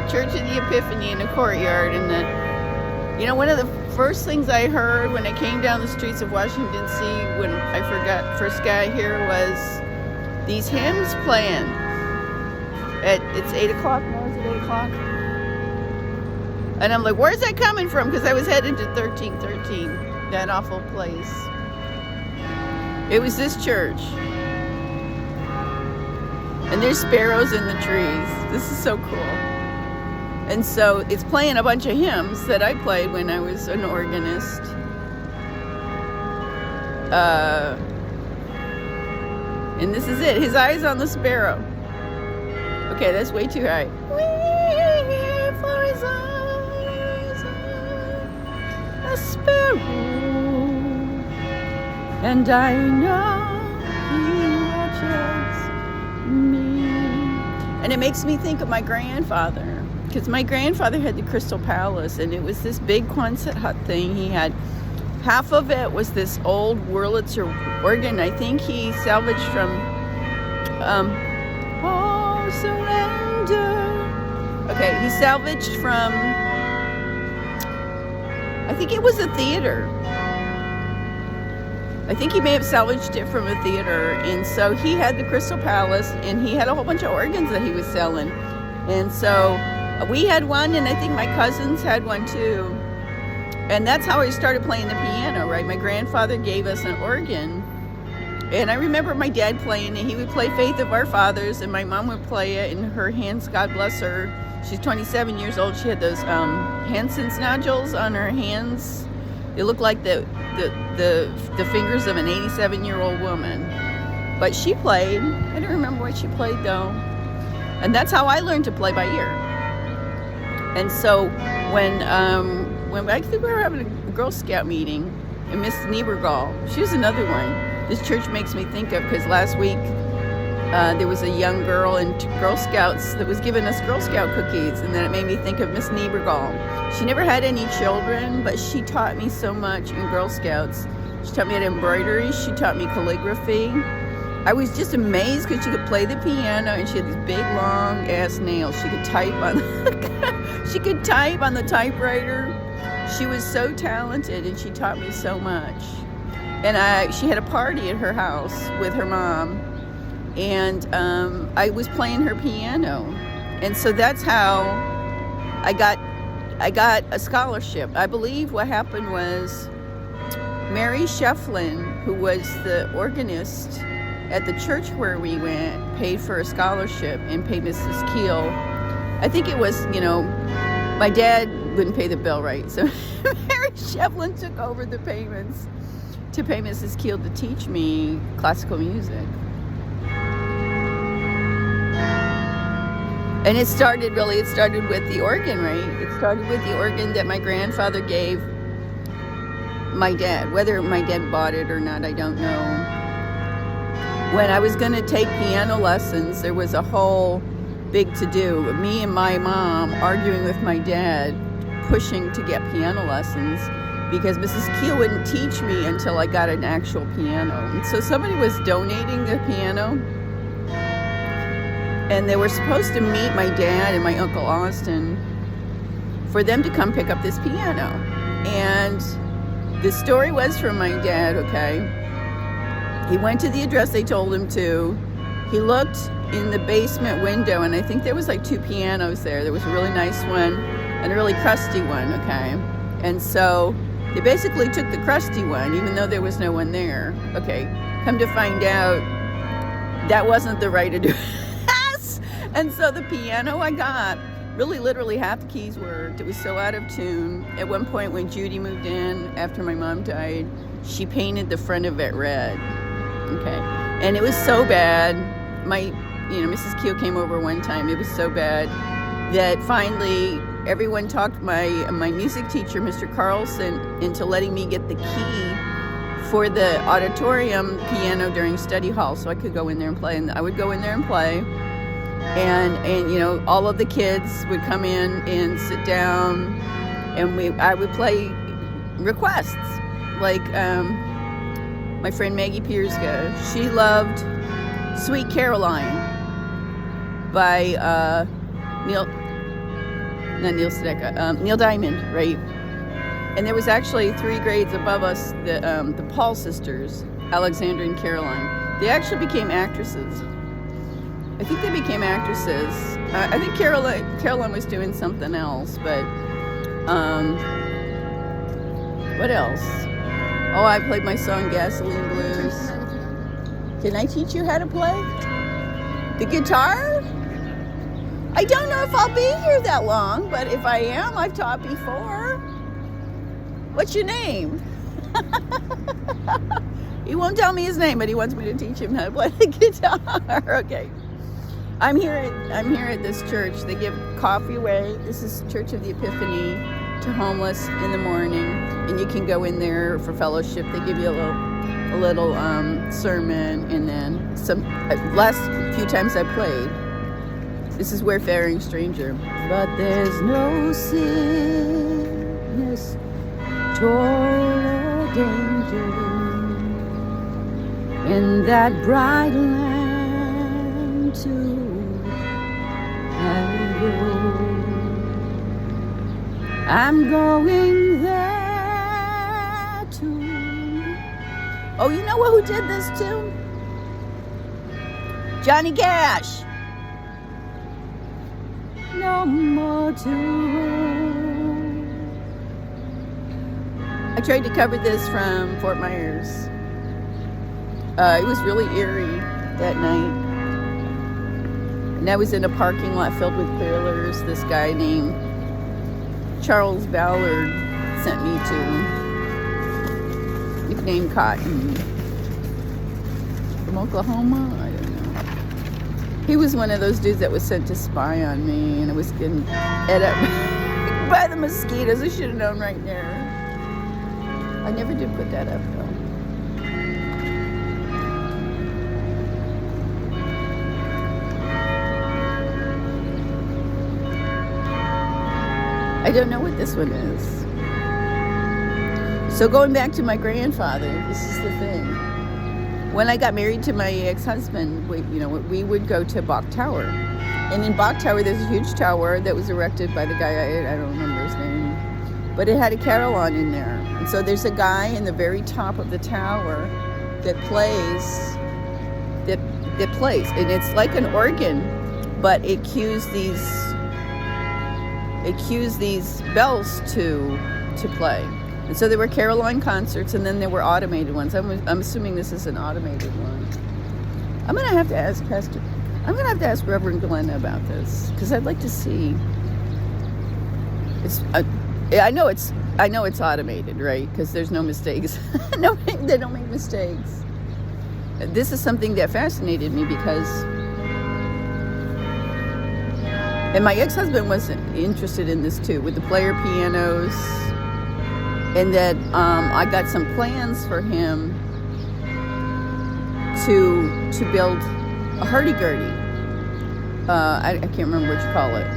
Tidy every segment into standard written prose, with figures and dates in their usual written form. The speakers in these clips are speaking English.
Church of the Epiphany in the courtyard, and one of the first things I heard when I came down the streets of Washington, D.C., when I first got here, was these hymns playing. It's 8 o'clock now, is it 8 o'clock? And I'm like, where's that coming from? Because I was headed to 1313, that awful place. It was this church. And there's sparrows in the trees. This is so cool. And so it's playing a bunch of hymns that I played when I was an organist. And this is it. His eyes on the sparrow. Okay, that's way too high. For his eyes on a sparrow, and I know he watches me. And it makes me think of my grandfather, because my grandfather had the Crystal Palace, and it was this big Quonset hut thing. He had half of it was this old Wurlitzer organ. I think he salvaged from Oh Surrender. Okay, he salvaged from, I think it was a theater. I think he may have salvaged it from a theater. And so he had the Crystal Palace, and he had a whole bunch of organs that he was selling. And so we had one, and I think my cousins had one too. And that's how I started playing the piano, right? My grandfather gave us an organ. And I remember my dad playing it. He would play Faith of Our Fathers, and my mom would play it in her hands, God bless her. She's 27 years old. She had those Hansen's nodules on her hands. They look like the fingers of an 87-year-old woman. But she played. I don't remember what she played, though. And that's how I learned to play by ear. And so when I think we were having a Girl Scout meeting, and Miss Niebergall, she was another one. This church makes me think of, because last week there was a young girl in Girl Scouts that was giving us Girl Scout cookies, and then it made me think of Miss Niebergall. She never had any children, but she taught me so much in Girl Scouts. She taught me how to embroidery. She taught me calligraphy. I was just amazed because she could play the piano, and she had these big long ass nails. She could type on the typewriter. She was so talented, and she taught me so much. And she had a party at her house with her mom, and I was playing her piano, and so that's how I got a scholarship. I believe what happened was Mary Shefflin, who was the organist at the church where we went, paid for a scholarship and paid Mrs. Keel. I think it was, my dad wouldn't pay the bill right, so Mary Shefflin took over the payments to pay Mrs. Keel to teach me classical music. And it started with the organ, right? It started with the organ that my grandfather gave my dad. Whether my dad bought it or not, I don't know. When I was going to take piano lessons, there was a whole big to-do. Me and my mom arguing with my dad, pushing to get piano lessons, because Mrs. Keel wouldn't teach me until I got an actual piano. And so somebody was donating the piano, and they were supposed to meet my dad and my Uncle Austin for them to come pick up this piano. And the story was from my dad, okay? He went to the address they told him to. He looked in the basement window, and I think there was like 2 pianos there. There was a really nice one and a really crusty one, okay? And so they basically took the crusty one, even though there was no one there. Okay, come to find out, that wasn't the right address. And so the piano I got, really literally half the keys worked. It was so out of tune. At one point when Judy moved in after my mom died, she painted the front of it red. Okay, and it was so bad. Mrs. Keel came over one time. It was so bad that finally everyone talked my music teacher, Mr. Carlson, into letting me get the key for the auditorium piano during study hall, so I could go in there and play. And I would go in there and play, and all of the kids would come in and sit down, and I would play requests, like my friend Maggie Piersga. She loved Sweet Caroline by not Neil Sedaka, Neil Diamond, right? And there was actually 3 grades above us, the Paul sisters, Alexandra and Caroline. They actually became actresses. I think they became actresses. I think Caroline was doing something else, but what else? Oh, I played my song Gasoline Blues. Can I teach you how to play the guitar? I don't know if I'll be here that long, but if I am, I've taught before. What's your name? He won't tell me his name, but he wants me to teach him how to play the guitar. Okay. I'm here at this church. They give coffee away. This is Church of the Epiphany to homeless in the morning, and you can go in there for fellowship. They give you a little sermon, and then some. Last few times I played, this is Wayfaring Stranger. But there's no sickness, toil or danger in that bright land to I'm going there too. Oh, you know who did this too? Johnny Cash. No more to roam. I tried to cover this from Fort Myers. It was really eerie that night. And I was in a parking lot filled with carolers. This guy named Charles Ballard sent me to, nicknamed Cotton, from Oklahoma. I don't know. He was one of those dudes that was sent to spy on me, and I was getting ate up by the mosquitoes. I should have known right there. I never did put that up though. I don't know what this one is. So going back to my grandfather, this is the thing. When I got married to my ex-husband, we would go to Bach Tower. And in Bach Tower, there's a huge tower that was erected by the guy, I don't remember his name, but it had a carillon in there. And so there's a guy in the very top of the tower that plays, and it's like an organ, but it cues these bells to play. And so there were carillon concerts, and then there were automated ones. I'm assuming this is an automated one. I'm gonna have to ask Reverend Glenn about this, because I'd like to see. I know it's automated, right? Because there's no mistakes. No, they don't make mistakes. This is something that fascinated me because. And my ex-husband was interested in this too, with the player pianos, and that I got some plans for him to build a hurdy-gurdy. I can't remember what you call it.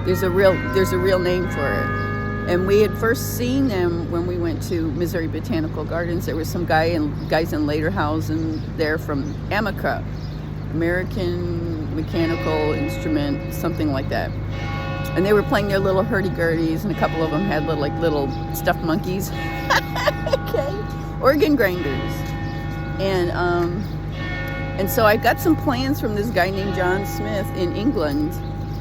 There's a real name for it. And we had first seen them when we went to Missouri Botanical Gardens. There was some guys in Lederhausen there from Amica, American Mechanical Instrument, something like that. And they were playing their little hurdy-gurdies, and a couple of them had little stuffed monkeys. Okay, organ grinders. And so I got some plans from this guy named John Smith in England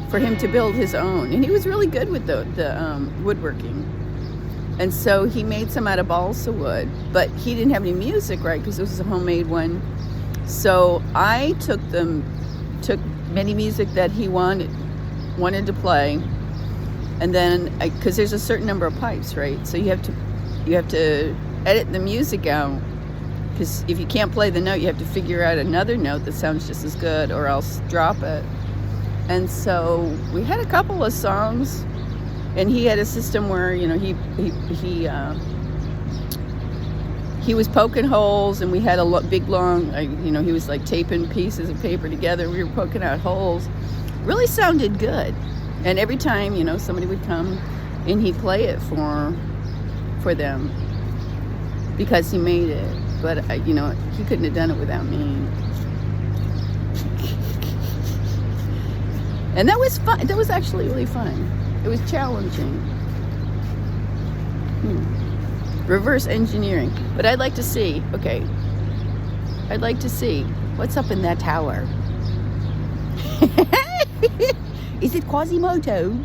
for him to build his own, and he was really good with the woodworking. And so he made some out of balsa wood, but he didn't have any music, right? Because this was a homemade one. So I took many music that he wanted to play, and then because there's a certain number of pipes, right? So you have to edit the music out, because if you can't play the note, you have to figure out another note that sounds just as good, or else drop it. And so we had a couple of songs, and he had a system where he was poking holes, and we had a big long, he was like taping pieces of paper together. We were poking out holes. Really sounded good. And every time, somebody would come and he'd play it for them because he made it. But, he couldn't have done it without me. And that was fun. That was actually really fun. It was challenging. Reverse engineering. But I'd like to see, okay, I'd like to see what's up in that tower. Is it Quasimodo?